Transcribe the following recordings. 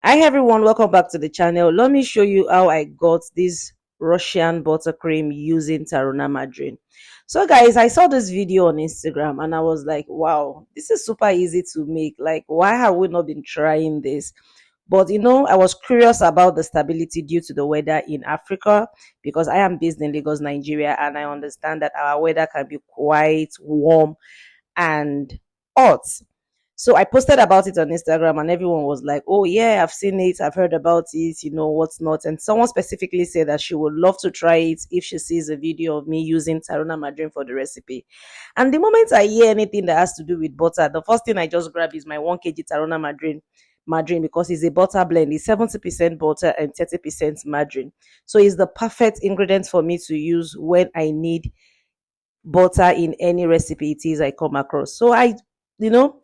Hi everyone, welcome back to the channel. Let me show you how I got this Russian buttercream using Tarona margarine. So guys, I saw this video on Instagram and I was like, wow, this is super easy to make. Like, why have we not been trying this? But I was curious about the stability due to the weather in Africa because I am based in Lagos, Nigeria, and I understand that our weather can be quite warm and hot. So I posted about it on Instagram and everyone was like, oh yeah, I've seen it, I've heard about it, what's not. And someone specifically said that she would love to try it if she sees a video of me using Tarona margarine for the recipe. And the moment I hear anything that has to do with butter, the first thing I just grab is my 1 kg Tarona margarine because it's a butter blend. It's 70% butter and 30% margarine. So it's the perfect ingredient for me to use when I need butter in any recipe it is I come across. So you know,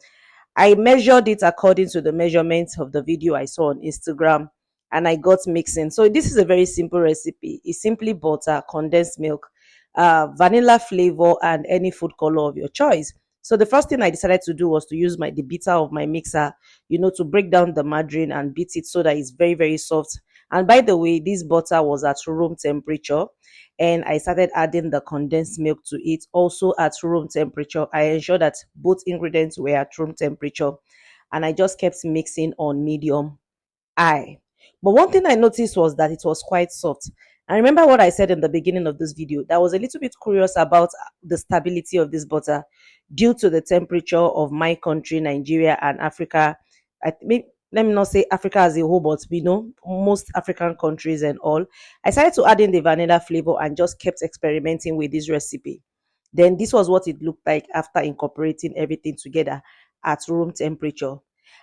I measured it according to the measurements of the video I saw on Instagram and I got mixing. So this is a very simple recipe. It's simply butter, condensed milk, vanilla flavor, and any food color of your choice. So the first thing I decided to do was to use the beater of my mixer, to break down the margarine and beat it so that it's very, very soft. And by the way, this butter was at room temperature and I started adding the condensed milk to it also at room temperature. I ensured that both ingredients were at room temperature and I just kept mixing on medium high. But one thing I noticed was that it was quite soft. I remember what I said in the beginning of this video that I was a little bit curious about the stability of this butter due to the temperature of my country, Nigeria, and Africa. Let me not say Africa as a whole, but most African countries and all. I started to add in the vanilla flavor and just kept experimenting with this recipe. Then this was what it looked like after incorporating everything together at room temperature.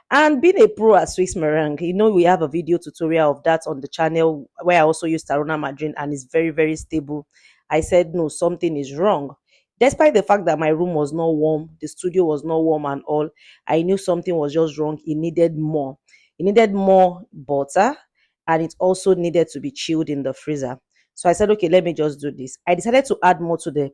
And being a pro at Swiss meringue, we have a video tutorial of that on the channel where I also use Tarona margarine and it's very, very stable. I said, no, something is wrong. Despite the fact that my room was not warm, the studio was not warm and all, I knew something was just wrong. It needed more. It needed more butter and it also needed to be chilled in the freezer. So I said, okay, let me just do this. I decided to add more to the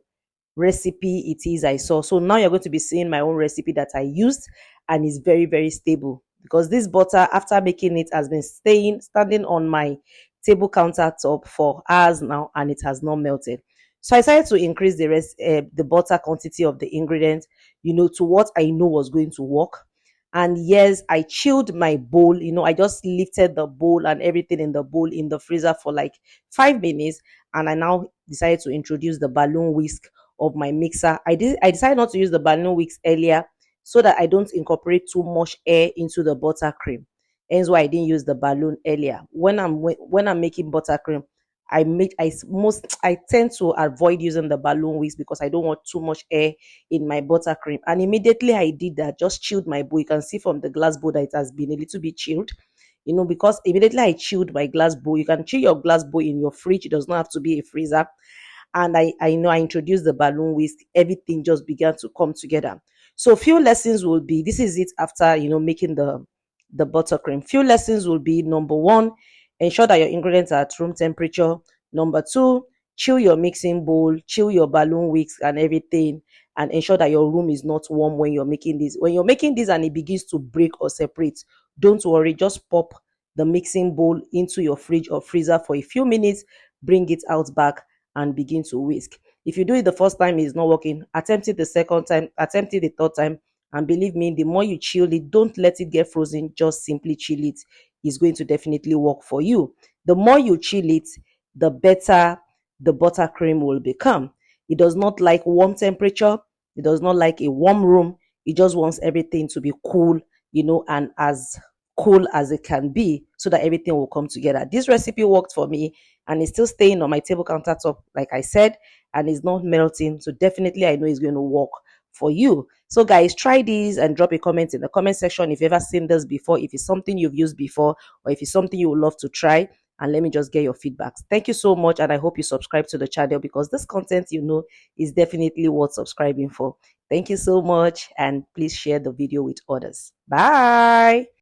recipe it is I saw. So now you're going to be seeing my own recipe that I used and is very, very stable because this butter, after making it, has been standing on my table countertop for hours now and it has not melted. So I decided to increase the butter quantity of the ingredients, to what I know was going to work. And yes, I chilled my bowl. I just lifted the bowl and everything in the bowl in the freezer for like 5 minutes. And I now decided to introduce the balloon whisk of my mixer. I decided not to use the balloon whisk earlier so that I don't incorporate too much air into the buttercream. Hence why I didn't use the balloon earlier. When I'm making buttercream, I tend to avoid using the balloon whisk because I don't want too much air in my buttercream. And immediately I did that, just chilled my bowl. You can see from the glass bowl that it has been a little bit chilled. Because immediately I chilled my glass bowl. You can chill your glass bowl in your fridge. It does not have to be a freezer. And I know I introduced the balloon whisk, everything just began to come together. So few lessons will be, this is it after making the buttercream. Few lessons will be: number one, ensure that your ingredients are at room temperature. Number two, chill your mixing bowl, chill your balloon wicks and everything, and ensure that your room is not warm when you're making this. When you're making this and it begins to break or separate, don't worry, just pop the mixing bowl into your fridge or freezer for a few minutes, bring it out back and begin to whisk. If you do it the first time it's not working, attempt it the second time, attempt it the third time, and believe me, the more you chill it, don't let it get frozen, just simply chill it. It's going to definitely work for you. The more you chill it, the better the buttercream will become. It does not like warm temperature. It does not like a warm room. It just wants everything to be cool, and as cool as it can be so that everything will come together. This recipe worked for me and it's still staying on my table countertop, like I said, and it's not melting. So definitely I know it's going to work for you. So guys, try these and drop a comment in the comment section if you've ever seen this before, if it's something you've used before, or if it's something you would love to try. And let me just get your feedbacks. Thank you so much. And I hope you subscribe to the channel because this content, is definitely worth subscribing for. Thank you so much. And please share the video with others. Bye.